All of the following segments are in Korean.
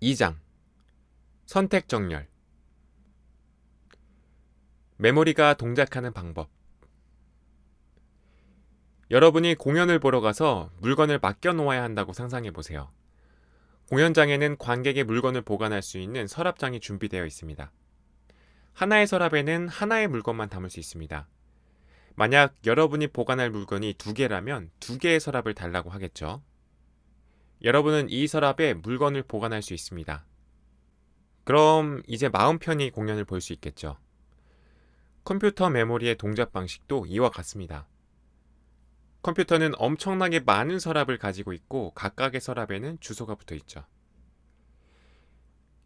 2장 선택 정렬. 메모리가 동작하는 방법. 여러분이 공연을 보러 가서 물건을 맡겨 놓아야 한다고 상상해 보세요. 공연장에는 관객의 물건을 보관할 수 있는 서랍장이 준비되어 있습니다. 하나의 서랍에는 하나의 물건만 담을 수 있습니다. 만약 여러분이 보관할 물건이 2개라면 2개의 서랍을 달라고 하겠죠. 여러분은 이 서랍에 물건을 보관할 수 있습니다. 그럼 이제 마음 편히 공연을 볼 수 있겠죠. 컴퓨터 메모리의 동작 방식도 이와 같습니다. 컴퓨터는 엄청나게 많은 서랍을 가지고 있고 각각의 서랍에는 주소가 붙어 있죠.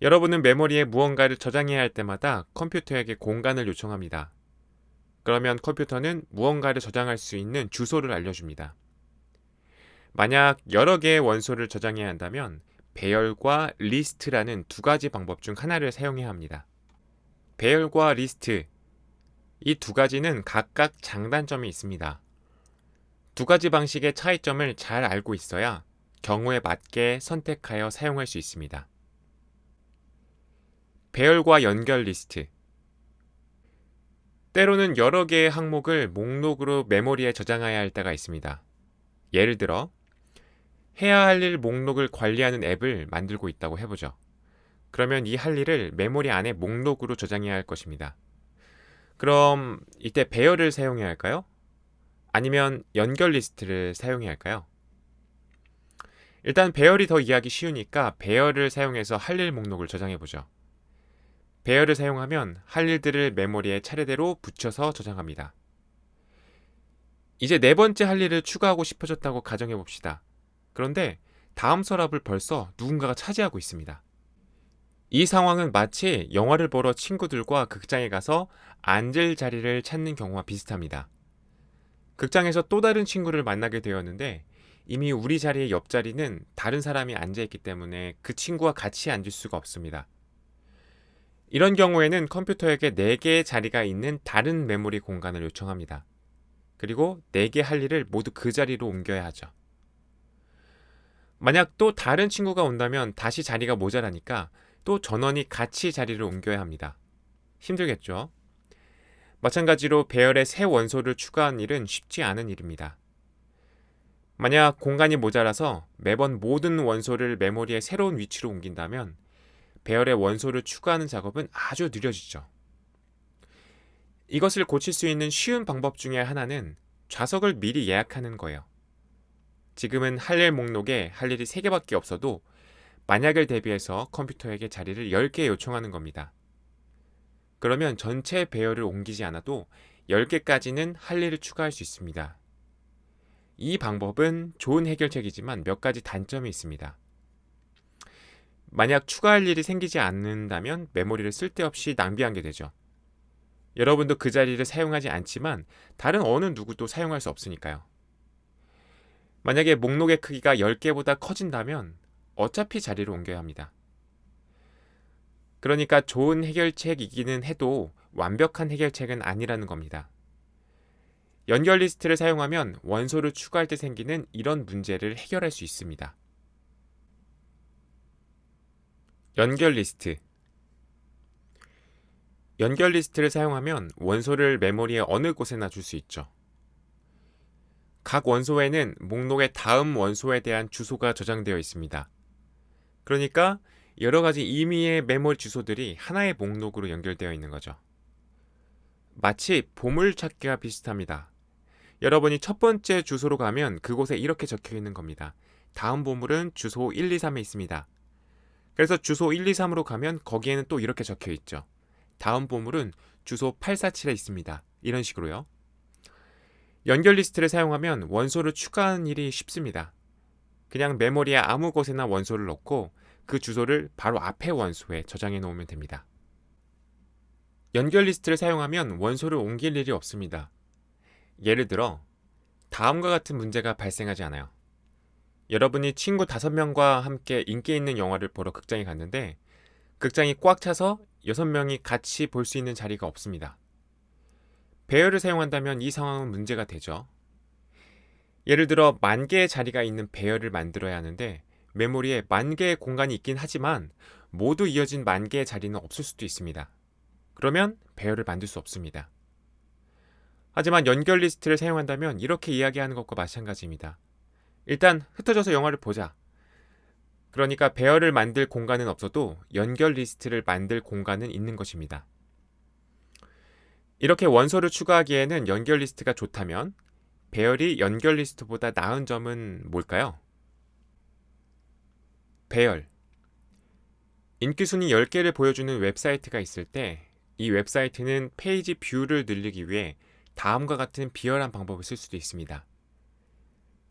여러분은 메모리에 무언가를 저장해야 할 때마다 컴퓨터에게 공간을 요청합니다. 그러면 컴퓨터는 무언가를 저장할 수 있는 주소를 알려줍니다. 만약 여러 개의 원소를 저장해야 한다면 배열과 리스트라는 2가지 방법 중 하나를 사용해야 합니다. 배열과 리스트, 이 2가지는 각각 장단점이 있습니다. 2가지 방식의 차이점을 잘 알고 있어야 경우에 맞게 선택하여 사용할 수 있습니다. 배열과 연결 리스트. 때로는 여러 개의 항목을 목록으로 메모리에 저장해야 할 때가 있습니다. 예를 들어, 해야 할 일 목록을 관리하는 앱을 만들고 있다고 해보죠. 그러면 이 할 일을 메모리 안에 목록으로 저장해야 할 것입니다. 그럼 이때 배열을 사용해야 할까요? 아니면 연결 리스트를 사용해야 할까요? 일단 배열이 더 이해하기 쉬우니까 배열을 사용해서 할 일 목록을 저장해보죠. 배열을 사용하면 할 일들을 메모리에 차례대로 붙여서 저장합니다. 이제 4번째 할 일을 추가하고 싶어졌다고 가정해봅시다. 그런데 다음 서랍을 벌써 누군가가 차지하고 있습니다. 이 상황은 마치 영화를 보러 친구들과 극장에 가서 앉을 자리를 찾는 경우와 비슷합니다. 극장에서 또 다른 친구를 만나게 되었는데 이미 우리 자리의 옆자리는 다른 사람이 앉아있기 때문에 그 친구와 같이 앉을 수가 없습니다. 이런 경우에는 컴퓨터에게 4개의 자리가 있는 다른 메모리 공간을 요청합니다. 그리고 4개 할 일을 모두 그 자리로 옮겨야 하죠. 만약 또 다른 친구가 온다면 다시 자리가 모자라니까 또 전원이 같이 자리를 옮겨야 합니다. 힘들겠죠? 마찬가지로 배열에 새 원소를 추가한 일은 쉽지 않은 일입니다. 만약 공간이 모자라서 매번 모든 원소를 메모리의 새로운 위치로 옮긴다면 배열에 원소를 추가하는 작업은 아주 느려지죠. 이것을 고칠 수 있는 쉬운 방법 중에 하나는 좌석을 미리 예약하는 거예요. 지금은 할 일 목록에 할 일이 3개밖에 없어도 만약을 대비해서 컴퓨터에게 자리를 10개 요청하는 겁니다. 그러면 전체 배열을 옮기지 않아도 10개까지는 할 일을 추가할 수 있습니다. 이 방법은 좋은 해결책이지만 몇 가지 단점이 있습니다. 만약 추가할 일이 생기지 않는다면 메모리를 쓸데없이 낭비한 게 되죠. 여러분도 그 자리를 사용하지 않지만 다른 어느 누구도 사용할 수 없으니까요. 만약에 목록의 크기가 10개보다 커진다면 어차피 자리를 옮겨야 합니다. 그러니까 좋은 해결책이기는 해도 완벽한 해결책은 아니라는 겁니다. 연결 리스트를 사용하면 원소를 추가할 때 생기는 이런 문제를 해결할 수 있습니다. 연결 리스트. 연결 리스트를 사용하면 원소를 메모리의 어느 곳에나 줄 수 있죠. 각 원소에는 목록의 다음 원소에 대한 주소가 저장되어 있습니다. 그러니까 여러 가지 임의의 메모리 주소들이 하나의 목록으로 연결되어 있는 거죠. 마치 보물찾기와 비슷합니다. 여러분이 첫 번째 주소로 가면 그곳에 이렇게 적혀 있는 겁니다. 다음 보물은 주소 123에 있습니다. 그래서 주소 123으로 가면 거기에는 또 이렇게 적혀 있죠. 다음 보물은 주소 847에 있습니다. 이런 식으로요. 연결 리스트를 사용하면 원소를 추가하는 일이 쉽습니다. 그냥 메모리에 아무 곳에나 원소를 넣고 그 주소를 바로 앞에 원소에 저장해 놓으면 됩니다. 연결 리스트를 사용하면 원소를 옮길 일이 없습니다. 예를 들어 다음과 같은 문제가 발생하지 않아요. 여러분이 친구 5명과 함께 인기 있는 영화를 보러 극장에 갔는데 극장이 꽉 차서 6명이 같이 볼 수 있는 자리가 없습니다. 배열을 사용한다면 이 상황은 문제가 되죠. 예를 들어 10,000개의 자리가 있는 배열을 만들어야 하는데 메모리에 만 개의 공간이 있긴 하지만 모두 이어진 만 개의 자리는 없을 수도 있습니다. 그러면 배열을 만들 수 없습니다. 하지만 연결 리스트를 사용한다면 이렇게 이야기하는 것과 마찬가지입니다. 일단 흩어져서 영화를 보자. 그러니까 배열을 만들 공간은 없어도 연결 리스트를 만들 공간은 있는 것입니다. 이렇게 원소를 추가하기에는 연결 리스트가 좋다면 배열이 연결 리스트보다 나은 점은 뭘까요? 배열. 인기순위 10개를 보여주는 웹사이트가 있을 때 이 웹사이트는 페이지 뷰를 늘리기 위해 다음과 같은 비열한 방법을 쓸 수도 있습니다.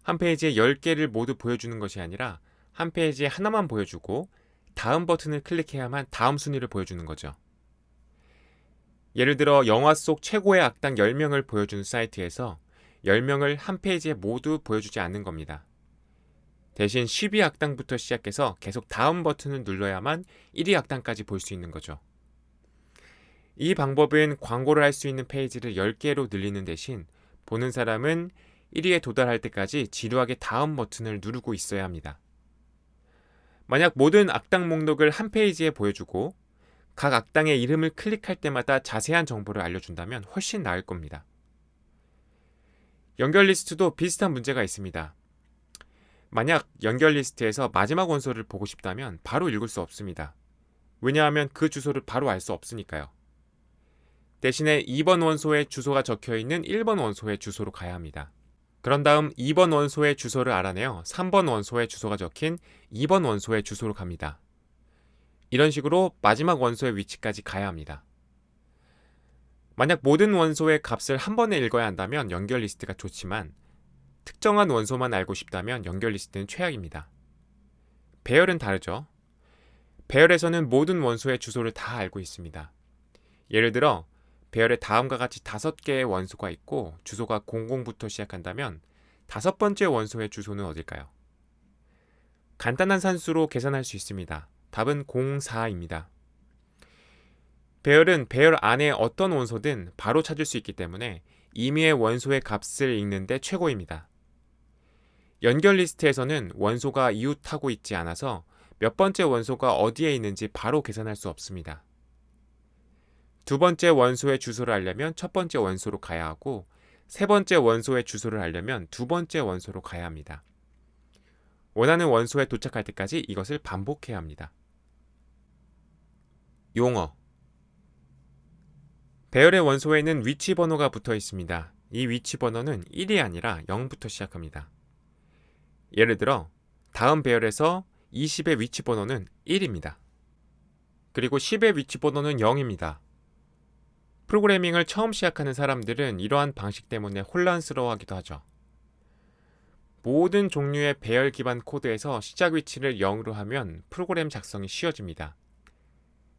한 페이지에 10개를 모두 보여주는 것이 아니라 한 페이지에 하나만 보여주고 다음 버튼을 클릭해야만 다음 순위를 보여주는 거죠. 예를 들어 영화 속 최고의 악당 10명을 보여주는 사이트에서 10명을 한 페이지에 모두 보여주지 않는 겁니다. 대신 10위 악당부터 시작해서 계속 다음 버튼을 눌러야만 1위 악당까지 볼 수 있는 거죠. 이 방법은 광고를 할 수 있는 페이지를 10개로 늘리는 대신 보는 사람은 1위에 도달할 때까지 지루하게 다음 버튼을 누르고 있어야 합니다. 만약 모든 악당 목록을 한 페이지에 보여주고 각 악당의 이름을 클릭할 때마다 자세한 정보를 알려준다면 훨씬 나을 겁니다. 연결 리스트도 비슷한 문제가 있습니다. 만약 연결 리스트에서 마지막 원소를 보고 싶다면 바로 읽을 수 없습니다. 왜냐하면 그 주소를 바로 알 수 없으니까요. 대신에 2번 원소의 주소가 적혀있는 1번 원소의 주소로 가야 합니다. 그런 다음 2번 원소의 주소를 알아내어 3번 원소의 주소가 적힌 2번 원소의 주소로 갑니다. 이런 식으로 마지막 원소의 위치까지 가야 합니다. 만약 모든 원소의 값을 한 번에 읽어야 한다면 연결 리스트가 좋지만 특정한 원소만 알고 싶다면 연결 리스트는 최악입니다. 배열은 다르죠. 배열에서는 모든 원소의 주소를 다 알고 있습니다. 예를 들어 배열에 다음과 같이 5개의 원소가 있고 주소가 00부터 시작한다면 5번째 원소의 주소는 어딜까요? 간단한 산수로 계산할 수 있습니다. 답은 04입니다. 배열은 배열 안에 어떤 원소든 바로 찾을 수 있기 때문에 임의의 원소의 값을 읽는데 최고입니다. 연결 리스트에서는 원소가 이웃하고 있지 않아서 몇 번째 원소가 어디에 있는지 바로 계산할 수 없습니다. 두 번째 원소의 주소를 알려면 첫 번째 원소로 가야 하고 세 번째 원소의 주소를 알려면 두 번째 원소로 가야 합니다. 원하는 원소에 도착할 때까지 이것을 반복해야 합니다. 용어. 배열의 원소에는 위치 번호가 붙어 있습니다. 이 위치 번호는 1이 아니라 0부터 시작합니다. 예를 들어 다음 배열에서 20의 위치 번호는 1입니다. 그리고 10의 위치 번호는 0입니다. 프로그래밍을 처음 시작하는 사람들은 이러한 방식 때문에 혼란스러워하기도 하죠. 모든 종류의 배열 기반 코드에서 시작 위치를 0으로 하면 프로그램 작성이 쉬워집니다.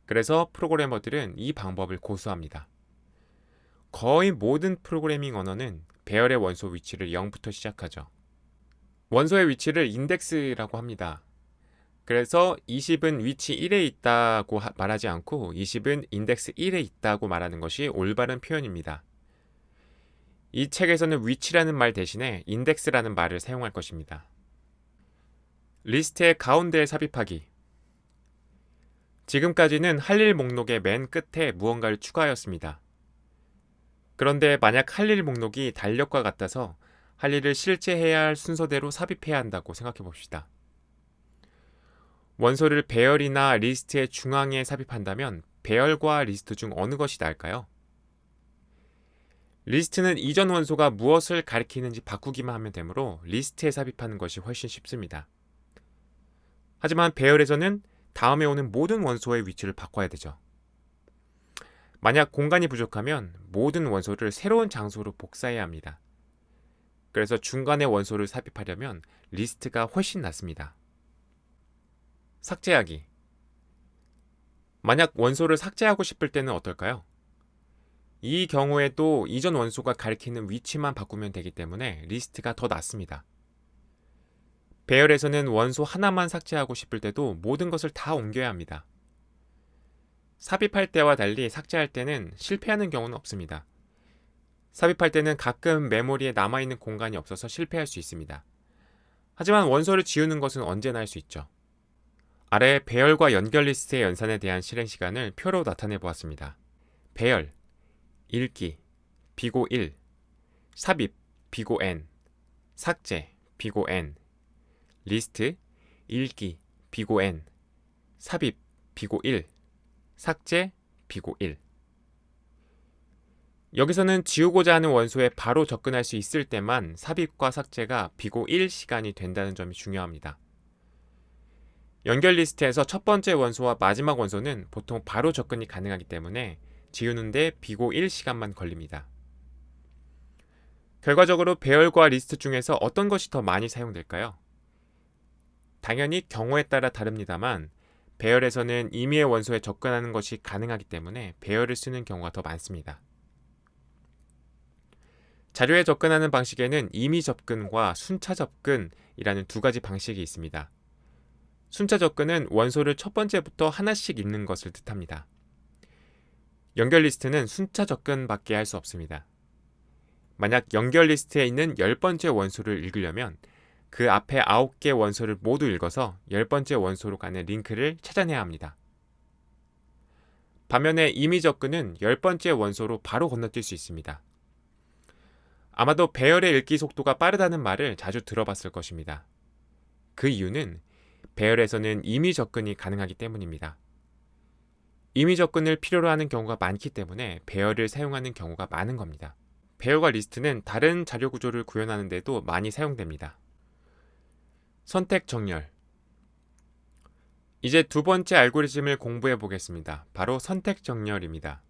그래서 프로그래머들은 이 방법을 고수합니다. 거의 모든 프로그래밍 언어는 배열의 원소 위치를 0부터 시작하죠. 원소의 위치를 인덱스라고 합니다. 그래서 20은 위치 1에 있다고 말하지 않고 20은 인덱스 1에 있다고 말하는 것이 올바른 표현입니다. 이 책에서는 위치라는 말 대신에 인덱스라는 말을 사용할 것입니다. 리스트의 가운데에 삽입하기. 지금까지는 할 일 목록의 맨 끝에 무언가를 추가하였습니다. 그런데 만약 할 일 목록이 달력과 같아서 할 일을 실제 해야 할 순서대로 삽입해야 한다고 생각해 봅시다. 원소를 배열이나 리스트의 중앙에 삽입한다면 배열과 리스트 중 어느 것이 나을까요? 리스트는 이전 원소가 무엇을 가리키는지 바꾸기만 하면 되므로 리스트에 삽입하는 것이 훨씬 쉽습니다. 하지만 배열에서는 다음에 오는 모든 원소의 위치를 바꿔야 되죠. 만약 공간이 부족하면 모든 원소를 새로운 장소로 복사해야 합니다. 그래서 중간에 원소를 삽입하려면 리스트가 훨씬 낫습니다. 삭제하기. 만약 원소를 삭제하고 싶을 때는 어떨까요? 이 경우에도 이전 원소가 가리키는 위치만 바꾸면 되기 때문에 리스트가 더 낫습니다. 배열에서는 원소 하나만 삭제하고 싶을 때도 모든 것을 다 옮겨야 합니다. 삽입할 때와 달리 삭제할 때는 실패하는 경우는 없습니다. 삽입할 때는 가끔 메모리에 남아있는 공간이 없어서 실패할 수 있습니다. 하지만 원소를 지우는 것은 언제나 할 수 있죠. 아래 배열과 연결 리스트의 연산에 대한 실행 시간을 표로 나타내 보았습니다. 배열, 읽기, 비고 1, 삽입, 비고 n, 삭제, 비고 n, 리스트, 읽기, 비고 n, 삽입, 비고 1, 삭제, 비고 1. 여기서는 지우고자 하는 원소에 바로 접근할 수 있을 때만 삽입과 삭제가 비고 1 시간이 된다는 점이 중요합니다. 연결 리스트에서 첫 번째 원소와 마지막 원소는 보통 바로 접근이 가능하기 때문에 지우는데 비고 1 시간만 걸립니다. 결과적으로 배열과 리스트 중에서 어떤 것이 더 많이 사용될까요? 당연히 경우에 따라 다릅니다만 배열에서는 임의의 원소에 접근하는 것이 가능하기 때문에 배열을 쓰는 경우가 더 많습니다. 자료에 접근하는 방식에는 임의 접근과 순차 접근이라는 두 가지 방식이 있습니다. 순차 접근은 원소를 첫 번째부터 하나씩 읽는 것을 뜻합니다. 연결 리스트는 순차 접근밖에 할 수 없습니다. 만약 연결 리스트에 있는 10번째 원소를 읽으려면 그 앞에 9개 원소를 모두 읽어서 10번째 원소로 가는 링크를 찾아내야 합니다. 반면에 임의 접근은 10번째 원소로 바로 건너뛸 수 있습니다. 아마도 배열의 읽기 속도가 빠르다는 말을 자주 들어봤을 것입니다. 그 이유는 배열에서는 임의 접근이 가능하기 때문입니다. 임의 접근을 필요로 하는 경우가 많기 때문에 배열을 사용하는 경우가 많은 겁니다. 배열과 리스트는 다른 자료 구조를 구현하는 데도 많이 사용됩니다. 선택 정렬. 이제 두 번째 알고리즘을 공부해 보겠습니다. 바로 선택 정렬입니다.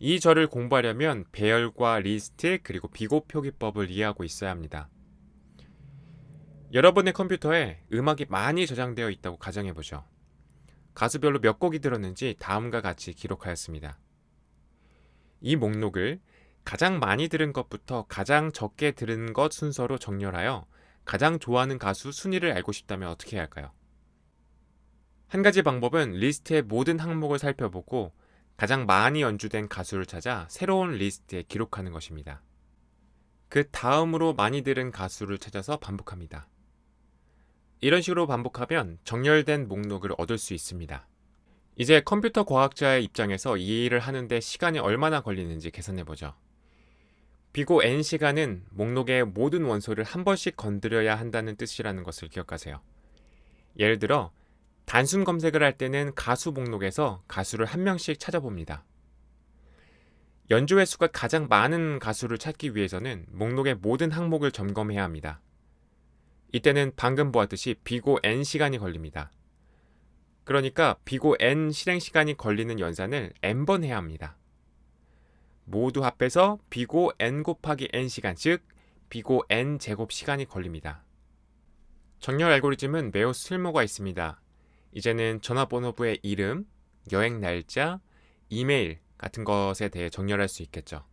이 절을 공부하려면 배열과 리스트 그리고 비고 표기법을 이해하고 있어야 합니다. 여러분의 컴퓨터에 음악이 많이 저장되어 있다고 가정해보죠. 가수별로 몇 곡이 들었는지 다음과 같이 기록하였습니다. 이 목록을 가장 많이 들은 것부터 가장 적게 들은 것 순서로 정렬하여 가장 좋아하는 가수 순위를 알고 싶다면 어떻게 해야 할까요? 한 가지 방법은 리스트의 모든 항목을 살펴보고 가장 많이 연주된 가수를 찾아 새로운 리스트에 기록하는 것입니다. 그 다음으로 많이 들은 가수를 찾아서 반복합니다. 이런 식으로 반복하면 정렬된 목록을 얻을 수 있습니다. 이제 컴퓨터 과학자의 입장에서 이 일을 하는데 시간이 얼마나 걸리는지 계산해보죠. 비고 n 시간은 목록의 모든 원소를 한 번씩 건드려야 한다는 뜻이라는 것을 기억하세요. 예를 들어 단순 검색을 할 때는 가수 목록에서 가수를 한 명씩 찾아봅니다. 연주 횟수가 가장 많은 가수를 찾기 위해서는 목록의 모든 항목을 점검해야 합니다. 이때는 방금 보았듯이 비고 n 시간이 걸립니다. 그러니까 비고 n 실행 시간이 걸리는 연산을 n번 해야 합니다. 모두 합해서 비고 n 곱하기 n 시간, 즉 비고 n 제곱 시간이 걸립니다. 정렬 알고리즘은 매우 쓸모가 있습니다. 이제는 전화번호부의 이름, 여행 날짜, 이메일 같은 것에 대해 정렬할 수 있겠죠.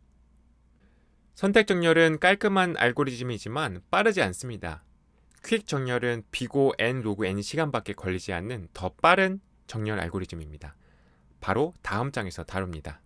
선택 정렬은 깔끔한 알고리즘이지만 빠르지 않습니다. 퀵 정렬은 비고 n 로그 n 시간밖에 걸리지 않는 더 빠른 정렬 알고리즘입니다. 바로 다음 장에서 다룹니다.